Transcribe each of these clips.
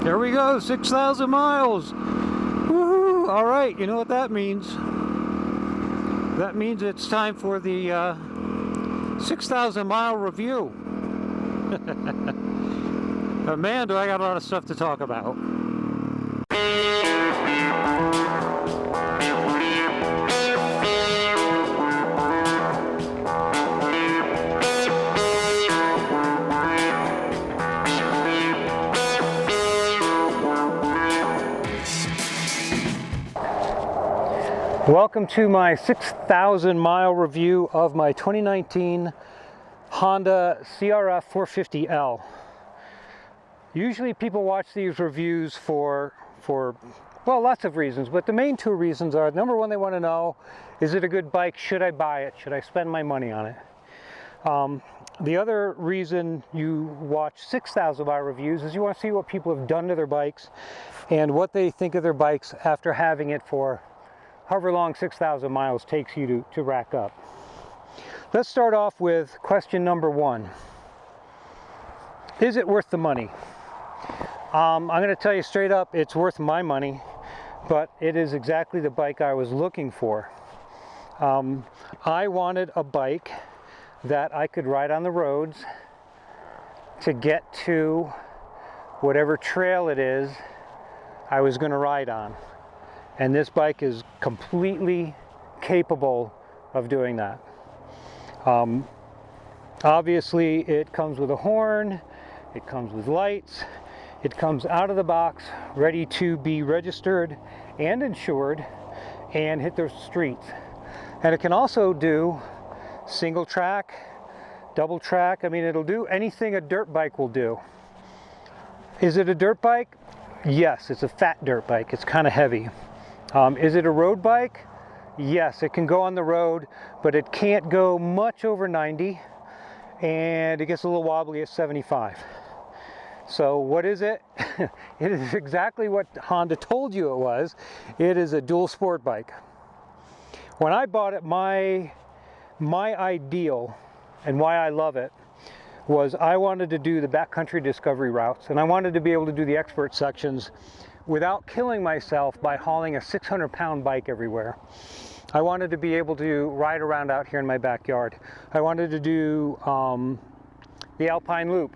There we go, 6,000 miles. Woohoo! All right, you know what that means? That means it's time for the 6,000 mile review. But man, do I got a lot of stuff to talk about. Welcome to my 6,000 mile review of my 2019 Honda CRF450L. Usually people watch these reviews for well, lots of reasons, but the main two reasons are, number one, they want to know, is it a good bike? Should I buy it? Should I spend my money on it? The other reason you watch 6,000 mile reviews is you want to see what people have done to their bikes and what they think of their bikes after having it for however long 6,000 miles takes you to rack up. Let's start off with question number one. Is it worth the money? I'm going to tell you straight up, it's worth my money, but it is exactly the bike I was looking for. I wanted a bike that I could ride on the roads to get to whatever trail it is I was going to ride on. And this bike is completely capable of doing that. Obviously, it comes with a horn, it comes with lights, it comes out of the box ready to be registered and insured and hit the streets. And it can also do single track, double track. I mean, it'll do anything a dirt bike will do. Is it a dirt bike? Yes, it's a fat dirt bike. It's kind of heavy. Is it a road bike? Yes, it can go on the road, but it can't go much over 90, and it gets a little wobbly at 75. So what is it? It is exactly what Honda told you it was. It is a dual sport bike. When I bought it, my ideal and why I love it was I wanted to do the backcountry discovery routes, and I wanted to be able to do the expert sections without killing myself by hauling a 600-pound bike everywhere. I wanted to be able to ride around out here in my backyard. I wanted to do the Alpine Loop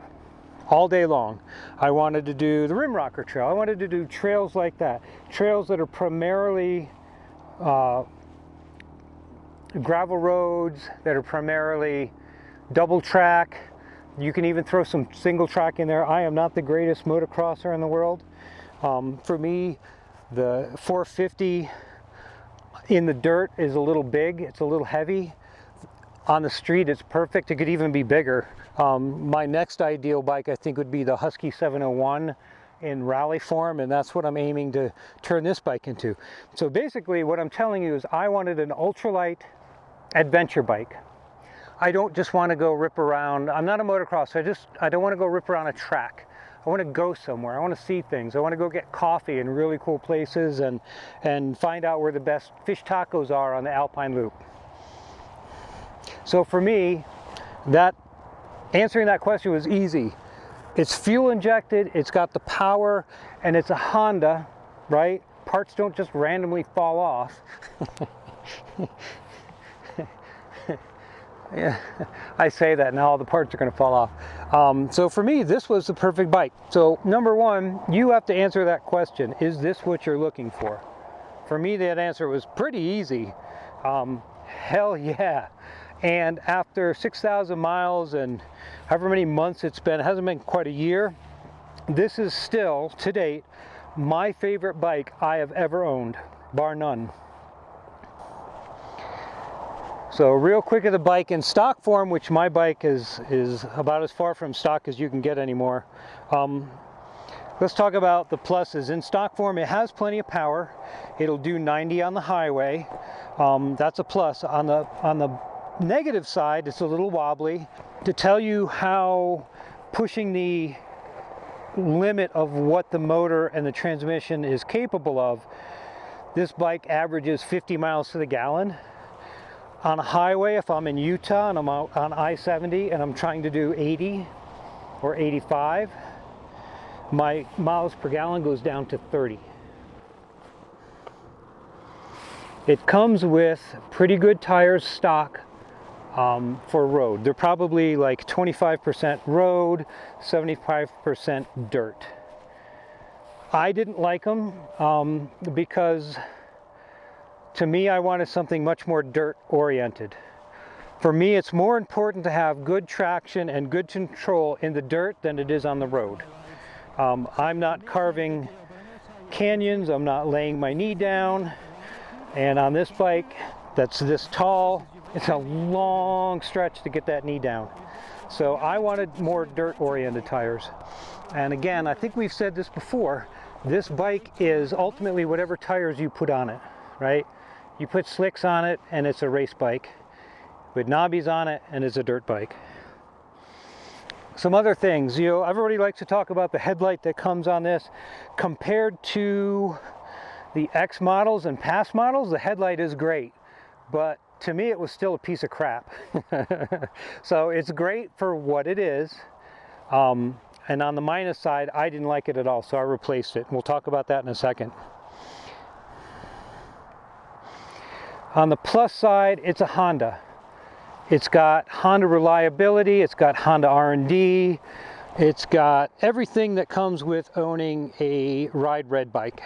all day long. I wanted to do the Rim Rocker Trail. I wanted to do trails like that. Trails that are primarily gravel roads, that are primarily double track. You can even throw some single track in there. I am not the greatest motocrosser in the world. For me, the 450 in the dirt is a little big. It's a little heavy. On the street, it's perfect. It could even be bigger. My next ideal bike, I think, would be the Husky 701 in rally form, and that's what I'm aiming to turn this bike into. So basically, what I'm telling you is I wanted an ultralight adventure bike. I don't just want to go rip around. I'm not a motocrosser. I don't want to go rip around a track. I want to go somewhere. I want to see things. I want to go get coffee in really cool places and find out where the best fish tacos are on the Alpine Loop. So for me, answering that question was easy. It's fuel injected, it's got the power, and it's a Honda, right? Parts don't just randomly fall off. Yeah, I say that, now all the parts are going to fall off. So for me, this was the perfect bike. So number one, you have to answer that question. Is this what you're looking for? For me, that answer was pretty easy. Hell yeah. And after 6,000 miles and however many months it's been, it hasn't been quite a year, this is still, to date, my favorite bike I have ever owned, bar none. So real quick of the bike in stock form, which my bike is about as far from stock as you can get anymore. Let's talk about the pluses. In stock form, it has plenty of power. It'll do 90 on the highway. That's a plus. On the negative side, it's a little wobbly. To tell you how pushing the limit of what the motor and the transmission is capable of, this bike averages 50 miles to the gallon. On a highway, if I'm in Utah and I'm out on I-70 and I'm trying to do 80 or 85, my miles per gallon goes down to 30. It comes with pretty good tires stock for road. They're probably like 25% road, 75% dirt. I didn't like them because to me I wanted something much more dirt oriented. For me, it's more important to have good traction and good control in the dirt than it is on the road. I'm not carving canyons, I'm not laying my knee down, and on this bike that's this tall, it's a long stretch to get that knee down. So I wanted more dirt oriented tires. And again, I think we've said this before, this bike is ultimately whatever tires you put on it, right? You put slicks on it and it's a race bike. With knobbies on it and it's a dirt bike. Some other things, you know, everybody likes to talk about the headlight that comes on this. Compared to the X models and past models, the headlight is great, but to me it was still a piece of crap. So it's great for what it is, and on the minus side I didn't like it at all, so I replaced it. We'll talk about that in a second. On the plus side, it's a Honda. It's got Honda reliability, it's got Honda R&D, it's got everything that comes with owning a ride red bike.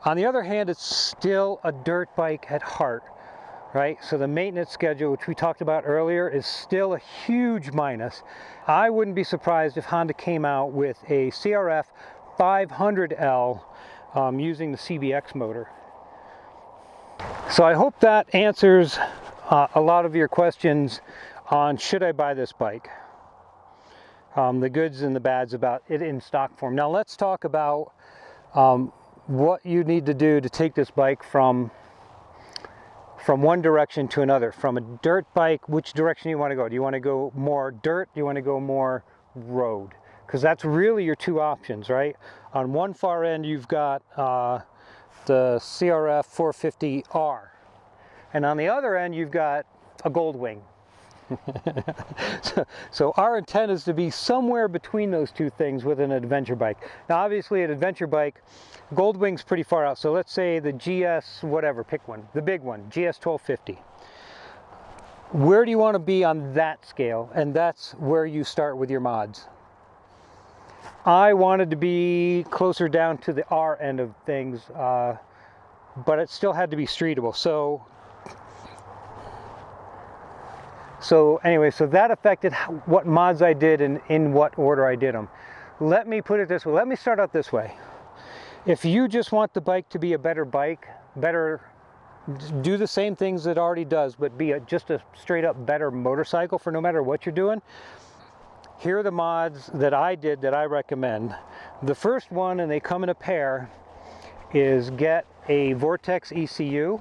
On the other hand, it's still a dirt bike at heart, right? So the maintenance schedule, which we talked about earlier, is still a huge minus. I wouldn't be surprised if Honda came out with a CRF450L using the CBX motor. So I hope that answers a lot of your questions on should I buy this bike, the goods and the bads about it in stock form. Now let's talk about what you need to do to take this bike from one direction to another. From a dirt bike, which direction you want to go? Do you want to go more dirt? Do you want to go more road? Because that's really your two options, right? On one far end you've got the CRF450R. And on the other end, you've got a Goldwing. so our intent is to be somewhere between those two things with an adventure bike. Now, obviously, an adventure bike, Goldwing's pretty far out. So let's say the GS, whatever, pick one, the big one, GS 1250. Where do you want to be on that scale? And that's where you start with your mods. I wanted to be closer down to the R end of things, but it still had to be streetable. So anyway, so that affected what mods I did and in what order I did them. Let me put it this way. Let me start out this way. If you just want the bike to be a better bike, do the same things it already does, but be just a straight up better motorcycle for no matter what you're doing, here are the mods that I did that I recommend. The first one, and they come in a pair, is get a Vortex ECU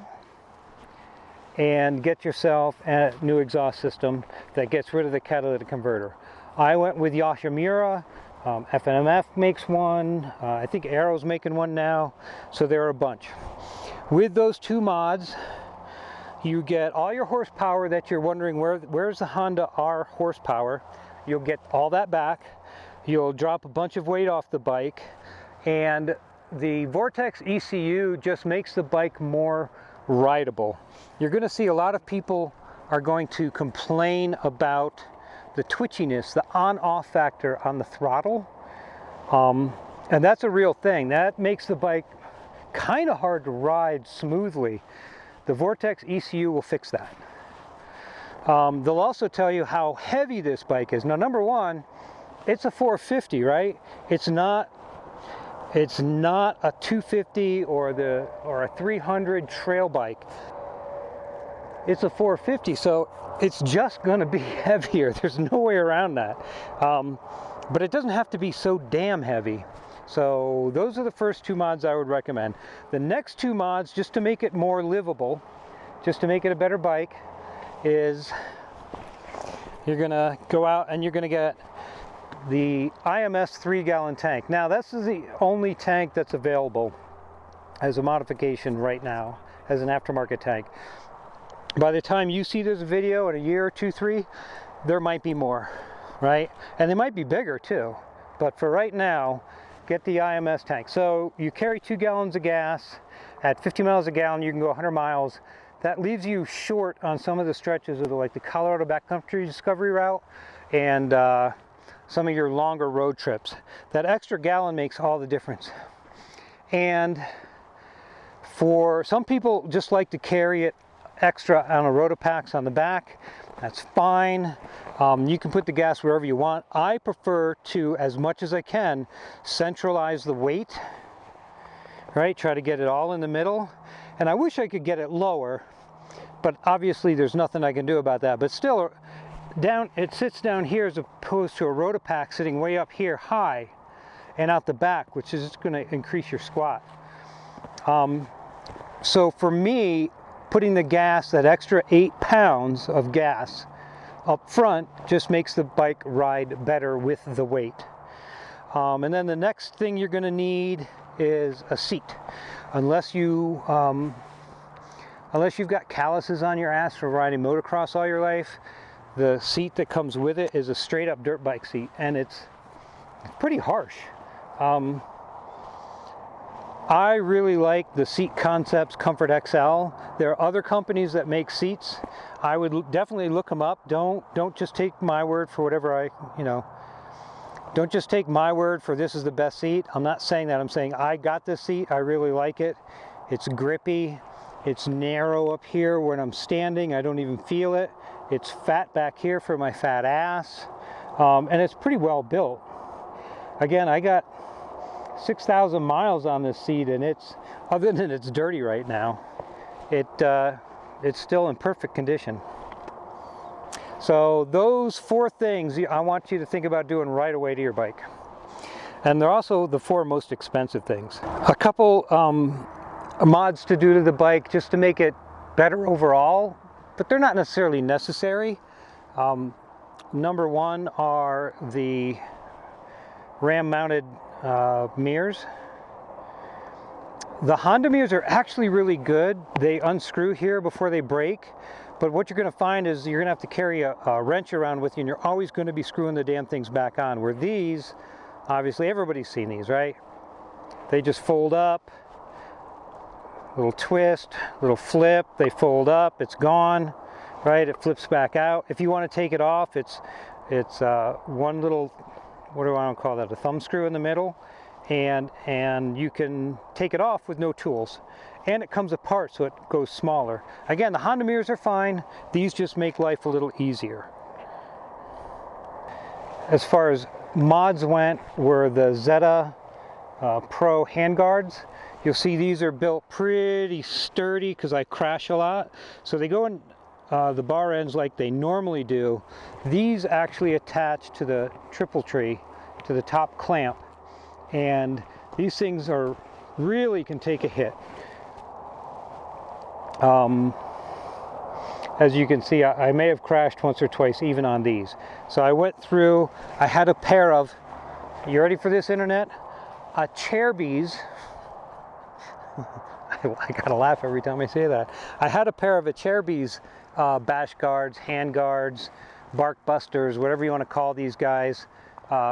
and get yourself a new exhaust system that gets rid of the catalytic converter. I went with Yoshimura, FNMF makes one, I think Aero's making one now, so there are a bunch. With those two mods, you get all your horsepower that you're wondering where's the Honda R horsepower. You'll get all that back, you'll drop a bunch of weight off the bike, and the Vortex ECU just makes the bike more rideable. You're going to see a lot of people are going to complain about the twitchiness, the on-off factor on the throttle, and that's a real thing. That makes the bike kind of hard to ride smoothly. The Vortex ECU will fix that. They'll also tell you how heavy this bike is. Now, number one, it's a 450, right? It's not a 250 or a 300 trail bike. It's a 450, so it's just going to be heavier. There's no way around that. But it doesn't have to be so damn heavy. So those are the first two mods I would recommend. The next two mods, just to make it more livable, just to make it a better bike, is you're going to go out and you're going to get the IMS 3-gallon tank. Now, this is the only tank that's available as a modification right now, as an aftermarket tank. By the time you see this video in a year, 2, 3, there might be more, right? And they might be bigger too. but for right now, get the IMS tank. So you carry 2 gallons of gas. At 50 miles a gallon, you can go 100 miles. That leaves you short on some of the stretches of the Colorado backcountry discovery route and some of your longer road trips. That extra gallon makes all the difference. And for some people, just like to carry it extra on a Rotopacks on the back. That's fine. You can put the gas wherever you want. I prefer to, as much as I can, centralize the weight, right? Try to get it all in the middle. And I wish I could get it lower, but obviously there's nothing I can do about that. But still, it sits down here as opposed to a Rotopack sitting way up here high and out the back, which is just going to increase your squat. So for me, putting the gas, that extra 8 pounds of gas up front, just makes the bike ride better with the weight. And then the next thing you're going to need is a seat. Unless you've got calluses on your ass from riding motocross all your life, the seat that comes with it is a straight up dirt bike seat, and it's pretty harsh. I really like the Seat Concepts Comfort XL. There are other companies that make seats. I would definitely look them up. Don't just take my word for whatever don't just take my word for this is the best seat. I'm not saying that. I'm saying I got this seat. I really like it. It's grippy. It's narrow up here when I'm standing. I don't even feel it. It's fat back here for my fat ass. And it's pretty well built. Again, I got 6,000 miles on this seat, and it's, other than it's dirty right now, it's still in perfect condition. So those 4 things I want you to think about doing right away to your bike. And they're also the 4 most expensive things. A couple mods to do to the bike just to make it better overall, but they're not necessarily necessary. Number 1 are the ram mounted mirrors. The Honda mirrors are actually really good. They unscrew here before they break, but what you're going to find is you're going to have to carry a wrench around with you, and you're always going to be screwing the damn things back on. Where these, obviously everybody's seen these, right? They just fold up, little twist, little flip, they fold up, it's gone, right? It flips back out. If you want to take it off, it's one little, what do I want to call that, a thumb screw in the middle, and you can take it off with no tools, and it comes apart so it goes smaller. Again, the Honda mirrors are fine. These just make life a little easier. As far as mods went, were the Zeta Pro handguards. You'll see these are built pretty sturdy because I crash a lot, so they go in the bar ends like they normally do. These actually attach to the triple tree, to the top clamp, and these things are really can take a hit. As you can see, I may have crashed once or twice even on these. So I went through, I had a pair of, you ready for this, internet? Acerbis. I gotta laugh every time I say that. I had a pair of Acerbis bash guards, hand guards, bark busters, whatever you want to call these guys,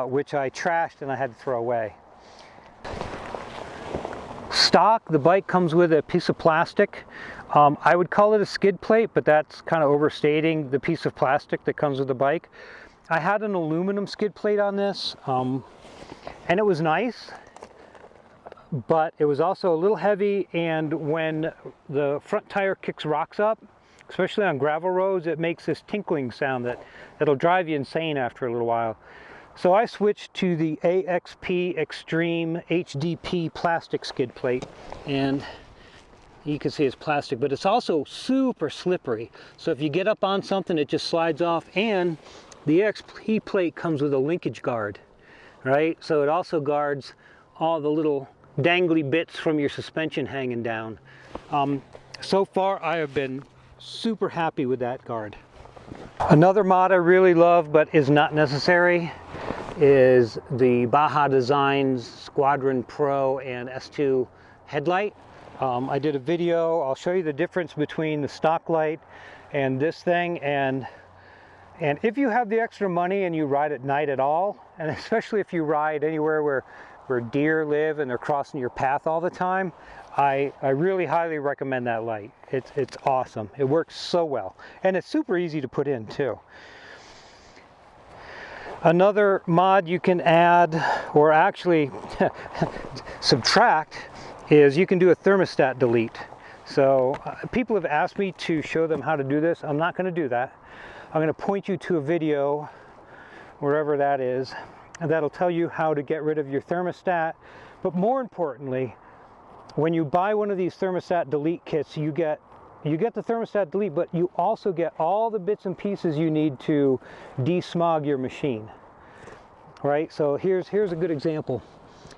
which I trashed and I had to throw away. Stock, the bike comes with a piece of plastic. I would call it a skid plate, but that's kind of overstating the piece of plastic that comes with the bike. I had an aluminum skid plate on this, and it was nice, but it was also a little heavy, and when the front tire kicks rocks up, especially on gravel roads, it makes this tinkling sound that'll drive you insane after a little while. So I switched to the AXP Xtreme HDP plastic skid plate, and you can see it's plastic, but it's also super slippery. So if you get up on something, it just slides off, and the AXP plate comes with a linkage guard, right? So it also guards all the little dangly bits from your suspension hanging down. So far, I have been super happy with that guard. Another mod I really love but is not necessary is the Baja Designs Squadron Pro and S2 headlight. I did a video. I'll show you the difference between the stock light and this thing, and And if you have the extra money and you ride at night at all, and especially if you ride anywhere where deer live and they're crossing your path all the time, I really highly recommend that light. It's awesome. It works so well. And it's super easy to put in too. Another mod you can add, or actually subtract, is you can do a thermostat delete. So people have asked me to show them how to do this. I'm not going to do that. I'm going to point you to a video, wherever that is, and that'll tell you how to get rid of your thermostat. But more importantly, when you buy one of these thermostat delete kits, you get the thermostat delete, but you also get all the bits and pieces you need to desmog your machine. Right? So here's a good example.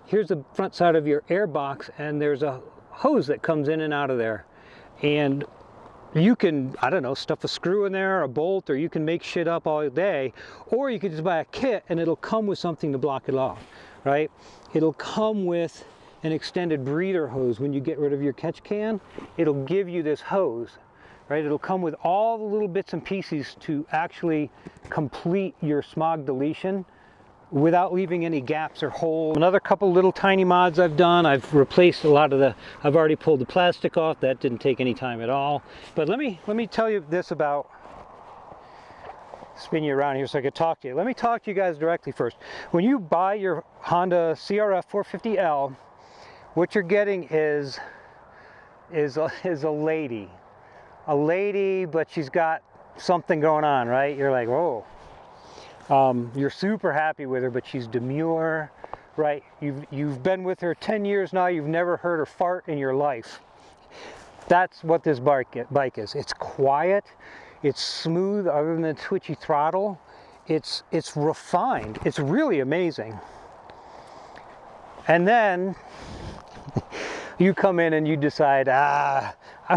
Here's the front side of your air box, and there's a hose that comes in and out of there. And you can, I don't know, stuff a screw in there, a bolt, or you can make shit up all day, or you could just buy a kit and it'll come with something to block it off, right? It'll come with an extended breather hose. When you get rid of your catch can, it'll give you this hose, right? It'll come with all the little bits and pieces to actually complete your smog deletion without leaving any gaps or holes. Another couple little tiny mods I've done, I've replaced a lot of I've already pulled the plastic off. That didn't take any time at all. But let me tell you this about, spin you around here so I could talk to you. Let me talk to you guys directly first. When you buy your Honda CRF450L, what you're getting is a lady. A lady, but she's got something going on, right? You're like, whoa. You're super happy with her, but she's demure, right? You've been with her 10 years now. You've never heard her fart in your life. That's what this bike is. It's quiet. It's smooth, other than the twitchy throttle. It's refined. It's really amazing. And then you come in and you decide, I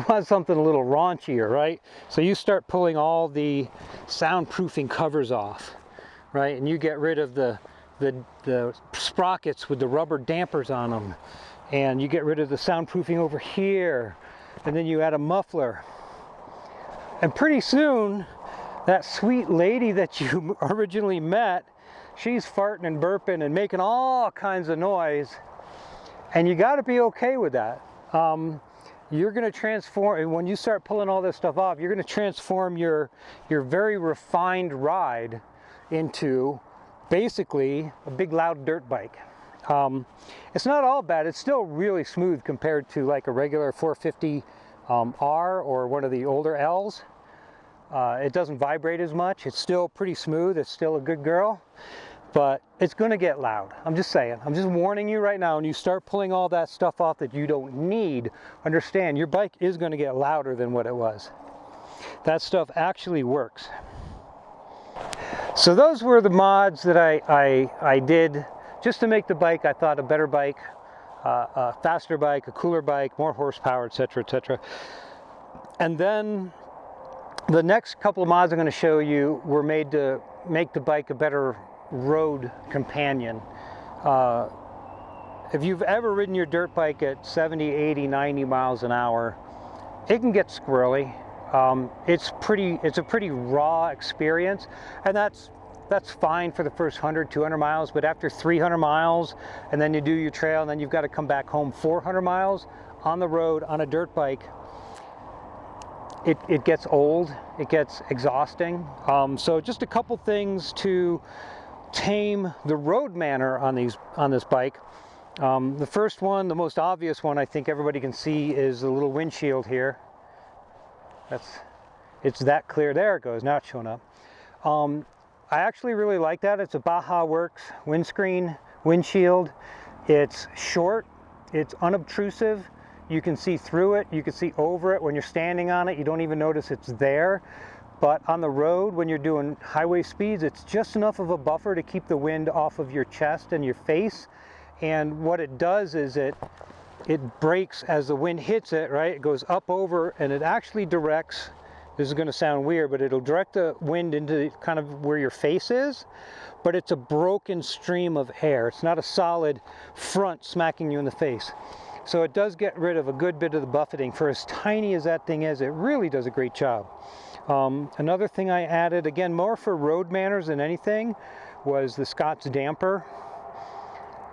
want something a little raunchier, right? So you start pulling all the soundproofing covers off, right? And you get rid of the sprockets with the rubber dampers on them, and you get rid of the soundproofing over here, and then you add a muffler. And pretty soon, that sweet lady that you originally met, she's farting and burping and making all kinds of noise, and you got to be okay with that. You're going to transform, and when you start pulling all this stuff off, you're going to transform your very refined ride into basically a big loud dirt bike. It's not all bad. It's still really smooth compared to like a regular 450 R or one of the older L's. It doesn't vibrate as much. It's still pretty smooth. It's still a good girl, but it's going to get loud. I'm just saying. I'm just warning you right now. When you start pulling all that stuff off that you don't need, understand your bike is going to get louder than what it was. That stuff actually works. So those were the mods that I did just to make the bike, I thought, a better bike, a faster bike, a cooler bike, more horsepower, etc., etc. And then the next couple of mods I'm going to show you were made to make the bike a better road companion. If you've ever ridden your dirt bike at 70, 80, 90 miles an hour, it can get squirrely. It's a pretty raw experience, and that's fine for the first 100, 200 miles, but after 300 miles, and then you do your trail, and then you've got to come back home 400 miles on the road on a dirt bike, it gets old, it gets exhausting. So just a couple things to tame the road manner on this bike. The first one, the most obvious one I think everybody can see, is the little windshield here. It's that clear. There it goes. Now it's showing up. I actually really like that. It's a Bajaworx windshield. It's short. It's unobtrusive. You can see through it. You can see over it. When you're standing on it, you don't even notice it's there. But on the road, when you're doing highway speeds, it's just enough of a buffer to keep the wind off of your chest and your face. And what it does is it breaks as the wind hits it, right? It goes up over, and it actually directs, this is going to sound weird, but it'll direct the wind into kind of where your face is, but it's a broken stream of air. It's not a solid front smacking you in the face. So it does get rid of a good bit of the buffeting. For as tiny as that thing is, it really does a great job. Another thing I added, again, more for road manners than anything, was the Scots damper.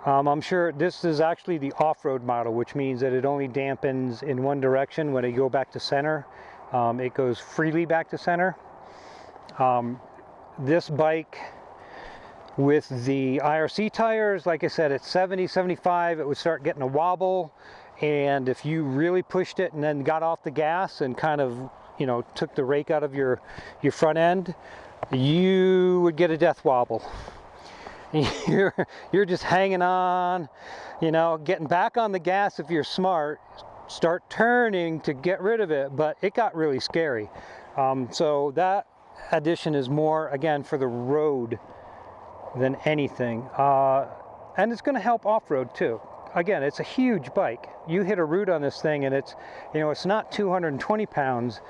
I'm sure this is actually the off-road model, which means that it only dampens in one direction. When you go back to center, it goes freely back to center. This bike with the IRC tires, like I said, at 70, 75, it would start getting a wobble. And if you really pushed it and then got off the gas and kind of, you know, took the rake out of your front end, you would get a death wobble. You're just hanging on, you know, getting back on the gas if you're smart, start turning to get rid of it, but it got really scary. So that addition is more, again, for the road than anything. And it's going to help off-road too. Again, it's a huge bike. You hit a root on this thing and it's, you know, it's not 220 pounds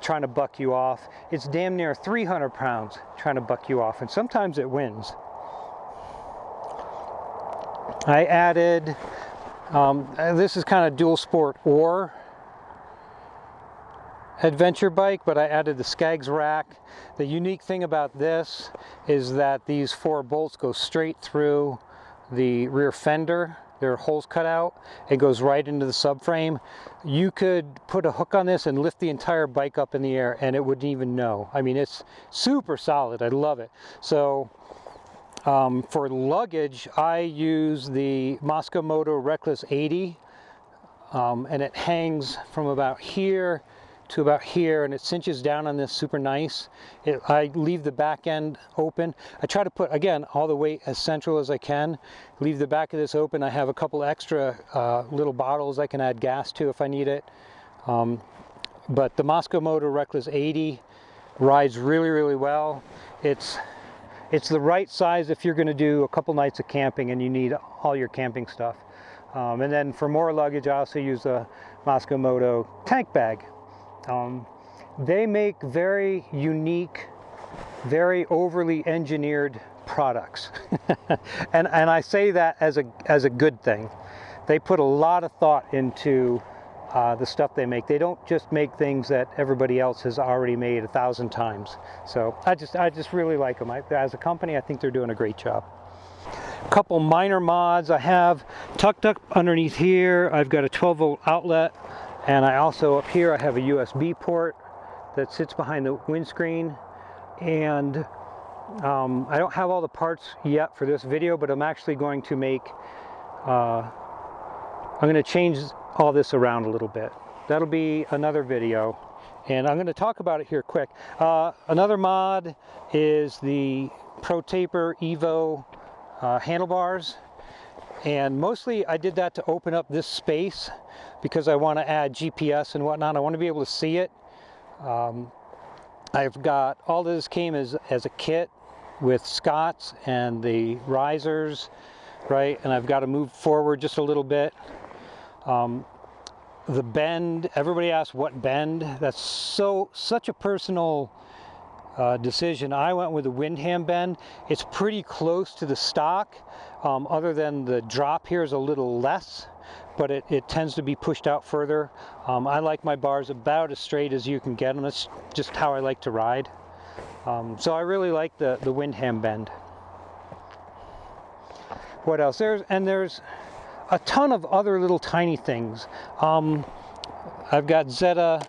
trying to buck you off. It's damn near 300 pounds trying to buck you off. And sometimes it wins. I added, this is kind of dual sport or adventure bike, but I added the Skaggs rack. The unique thing about this is that these 4 bolts go straight through the rear fender. There are holes cut out. It goes right into the subframe. You could put a hook on this and lift the entire bike up in the air and it wouldn't even know. I mean, it's super solid. I love it. So for luggage, I use the Moto Reckless 80, and it hangs from about here to about here, and it cinches down on this super nice. I leave the back end open. I try to put, again, all the weight as central as I can. Leave the back of this open. I have a couple extra little bottles I can add gas to if I need it. But the Moto Reckless 80 rides really, really well. It's the right size if you're going to do a couple nights of camping and you need all your camping stuff. And then for more luggage, I also use a Moto tank bag. They make very unique, very overly engineered products. and I say that as a good thing. They put a lot of thought into the stuff they make. They don't just make things that everybody else has already made 1,000 times. So I just really like them. As a company, I think they're doing a great job. A couple minor mods I have tucked up underneath here. I've got a 12-volt outlet. And I also, up here, I have a USB port that sits behind the windscreen. And I don't have all the parts yet for this video, but I'm actually going to make, I'm going to change all this around a little bit. That'll be another video. And I'm going to talk about it here quick. Another mod is the Pro Taper Evo handlebars. And mostly I did that to open up this space because I want to add GPS and whatnot. I want to be able to see it. I've got, all this came as a kit with Scots and the risers, right? And I've got to move forward just a little bit. The bend, everybody asks what bend. That's such a personal decision. I went with the Windham bend. It's pretty close to the stock, other than the drop here is a little less, but it tends to be pushed out further. I like my bars about as straight as you can get them. That's just how I like to ride. So I really like the Windham bend. What else? There's a ton of other little tiny things. I've got Zeta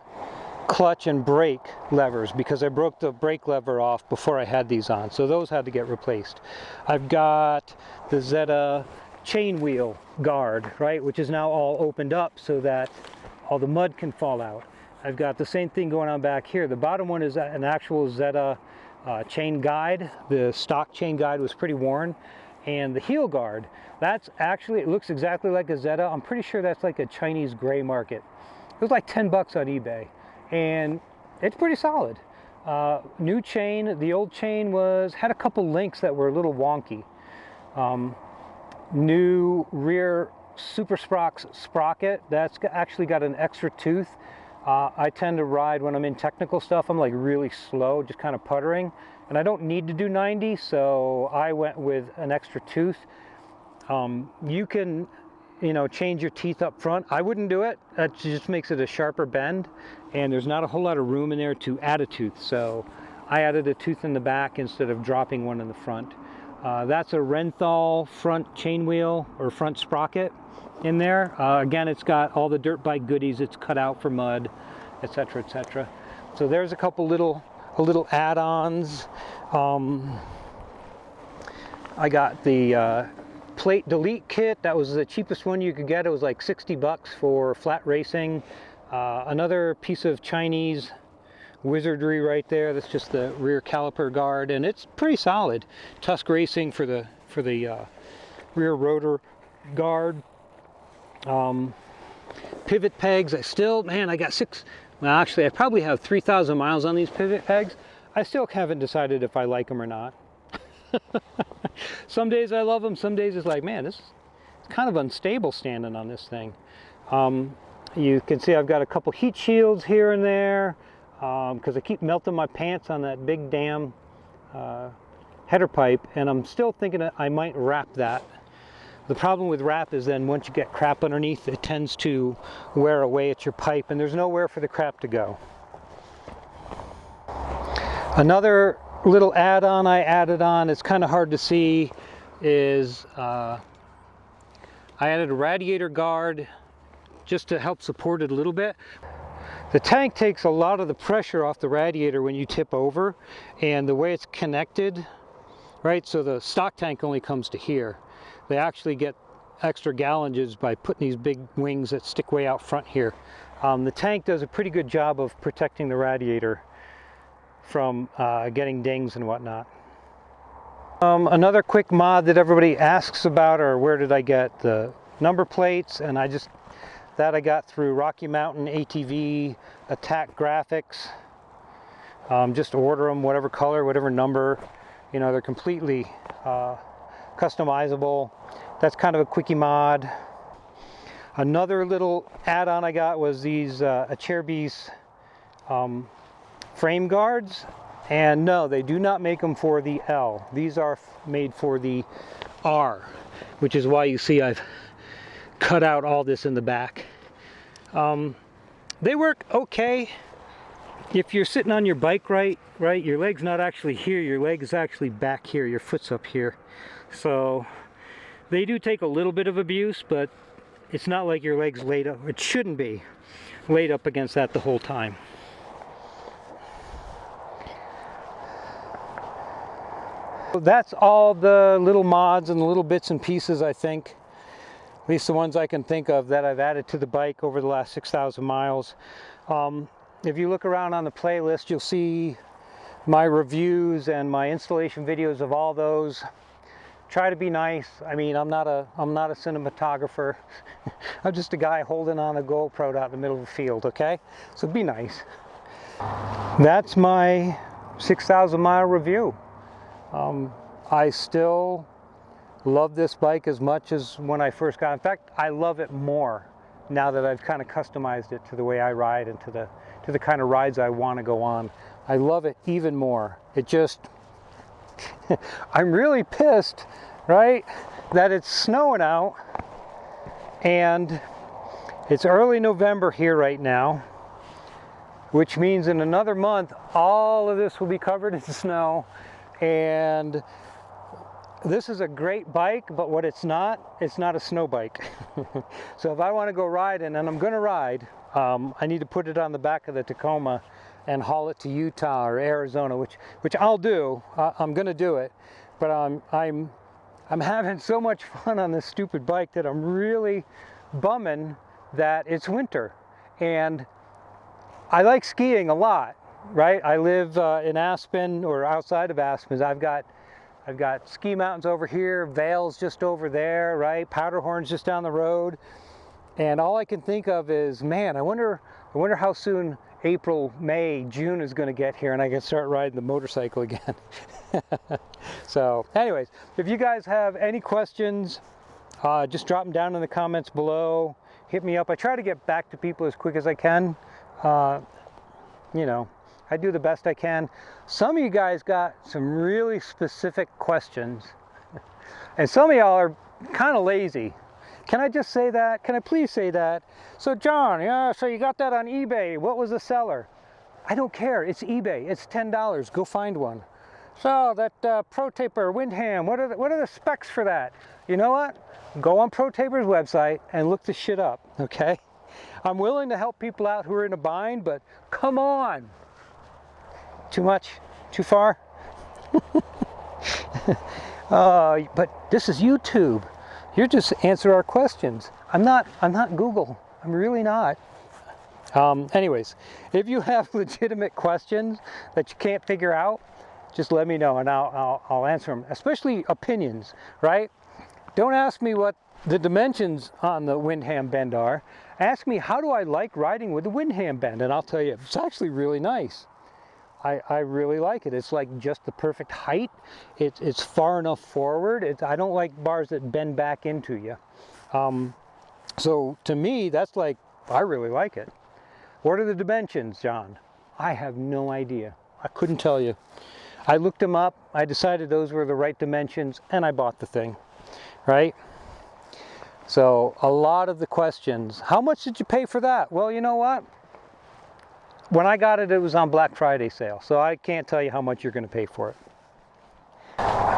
clutch and brake levers because I broke the brake lever off before I had these on, so those had to get replaced. I've got the Zeta chain wheel guard, right, which is now all opened up so that all the mud can fall out. I've got the same thing going on back here. The bottom one is an actual Zeta chain guide. The stock chain guide was pretty worn. And the heel guard, that's actually, it looks exactly like a Zeta. I'm pretty sure that's like a Chinese gray market. It was like 10 bucks on eBay. And it's pretty solid. New chain, the old chain had a couple links that were a little wonky. New rear Supersprox sprocket, that's actually got an extra tooth. I tend to ride when I'm in technical stuff, I'm like really slow, just kind of puttering. And I don't need to do 90, so I went with an extra tooth. You can you know, change your teeth up front. I wouldn't do it. That just makes it a sharper bend, and there's not a whole lot of room in there to add a tooth. So I added a tooth in the back instead of dropping one in the front. That's a Renthal front chain wheel or front sprocket in there. Again, it's got all the dirt bike goodies. It's cut out for mud, etc., etc. So there's a couple little add-ons. I got the plate delete kit. That was the cheapest one you could get. It was like 60 bucks for flat racing. Another piece of Chinese wizardry right there. That's just the rear caliper guard, and it's pretty solid. Tusk Racing for the rear rotor guard. Pivot pegs. I still, man, I got well, actually I probably have 3,000 miles on these pivot pegs. I still haven't decided if I like them or not. Some days I love them, some days it's like, man, this is kind of unstable standing on this thing. You can see I've got a couple heat shields here and there, because I keep melting my pants on that big damn header pipe, and I'm still thinking that I might wrap that. The problem with wrap is then once you get crap underneath, it tends to wear away at your pipe, and there's nowhere for the crap to go. Another little add-on I added on, it's kind of hard to see, is I added a radiator guard just to help support it a little bit. The tank takes a lot of the pressure off the radiator when you tip over, and the way it's connected, right, so the stock tank only comes to here. They actually get extra gallonages by putting these big wings that stick way out front here. The tank does a pretty good job of protecting the radiator from getting dings and whatnot. Another quick mod that everybody asks about, or where did I get the number plates, and I got through Rocky Mountain ATV Attack Graphics. Just order them, whatever color, whatever number. You know, they're completely customizable. That's kind of a quickie mod. Another little add-on I got was these Acerbis frame guards, and no, they do not make them for the L. These are made for the R, which is why you see I've cut out all this in the back. They work okay if you're sitting on your bike right, your leg's not actually here, your leg is actually back here, your foot's up here. So they do take a little bit of abuse, but it's not like your leg's laid up, it shouldn't be laid up against that the whole time. So that's all the little mods and the little bits and pieces, I think, at least the ones I can think of, that I've added to the bike over the last 6,000 miles. If you look around on the playlist, you'll see my reviews and my installation videos of all those. Try to be nice. I mean, I'm not a cinematographer. I'm just a guy holding on a GoPro out in the middle of the field, okay? So be nice. That's my 6,000 mile review. I still love this bike as much as when I first got it. In fact, I love it more now that I've kind of customized it to the way I ride and to the kind of rides I want to go on. I love it even more. It just, I'm really pissed, right, that it's snowing out, and it's early November here right now, which means in another month all of this will be covered in snow. And this is a great bike, but what it's not a snow bike. So if I want to go riding, and I'm going to ride, I need to put it on the back of the Tacoma and haul it to Utah or Arizona, which I'll do. I'm going to do it, but I'm having so much fun on this stupid bike that I'm really bumming that it's winter. And I like skiing a lot, right? I live in Aspen, or outside of Aspen. I've got ski mountains over here, Vail's just over there, right? Powderhorn's just down the road. And all I can think of is, man, I wonder how soon April, May, June is going to get here and I can start riding the motorcycle again. So anyways, if you guys have any questions, just drop them down in the comments below. Hit me up. I try to get back to people as quick as I can. You know, I do the best I can. Some of you guys got some really specific questions, and some of y'all are kind of lazy. Can I just say that? Can I please say that? So John, yeah, so you got that on eBay. What was the seller? I don't care. It's eBay. It's $10. Go find one. So that Pro Taper Windham, what are the specs for that? You know what? Go on Pro Taper's website and look the shit up, okay? I'm willing to help people out who are in a bind, but come on. Too much? Too far? But this is YouTube. You're just answer our questions. I'm not Google. I'm really not. Anyways, if you have legitimate questions that you can't figure out, just let me know and I'll answer them, especially opinions, right? Don't ask me what the dimensions on the Windham bend are. Ask me, how do I like riding with the Windham bend? And I'll tell you, it's actually really nice. I really like it. It's like just the perfect height. It's far enough forward. I don't like bars that bend back into you. So to me, that's like, I really like it. What are the dimensions, John? I have no idea. I couldn't tell you. I looked them up. I decided those were the right dimensions and I bought the thing, right? So a lot of the questions, how much did you pay for that? Well, you know what? When I got it, it was on Black Friday sale, so I can't tell you how much you're going to pay for it.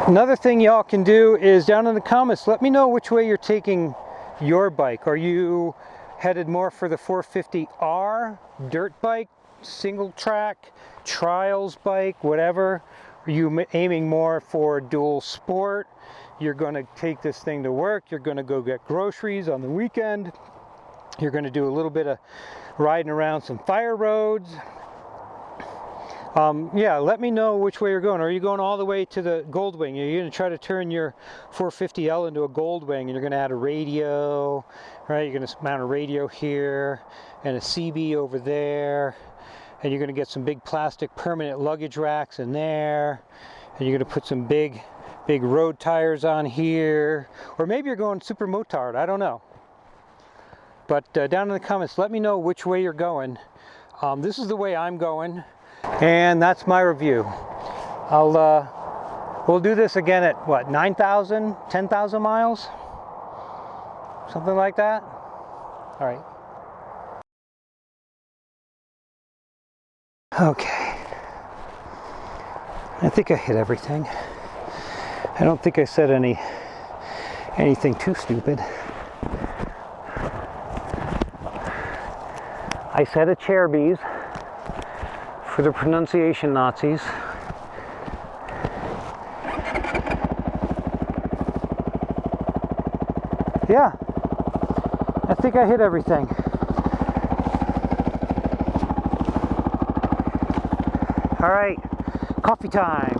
Another thing y'all can do is down in the comments, let me know which way you're taking your bike. Are you headed more for the 450R, dirt bike, single track, trials bike, whatever? Are you aiming more for dual sport? You're going to take this thing to work, you're going to go get groceries on the weekend, you're going to do a little bit of riding around some fire roads. Yeah, let me know which way you're going. Are you going all the way to the Goldwing? Are you going to try to turn your 450L into a Goldwing and you're going to add a radio, right? You're going to mount a radio here and a CB over there, and you're going to get some big plastic permanent luggage racks in there, and you're going to put some big road tires on here, or maybe you're going super motard. I don't know. But down in the comments, let me know which way you're going. This is the way I'm going, and that's my review. We'll do this again at what, 9,000, 10,000 miles? Something like that? All right. Okay. I think I hit everything. I don't think I said anything too stupid. I said Acerbis for the pronunciation Nazis. Yeah, I think I hit everything. All right, coffee time.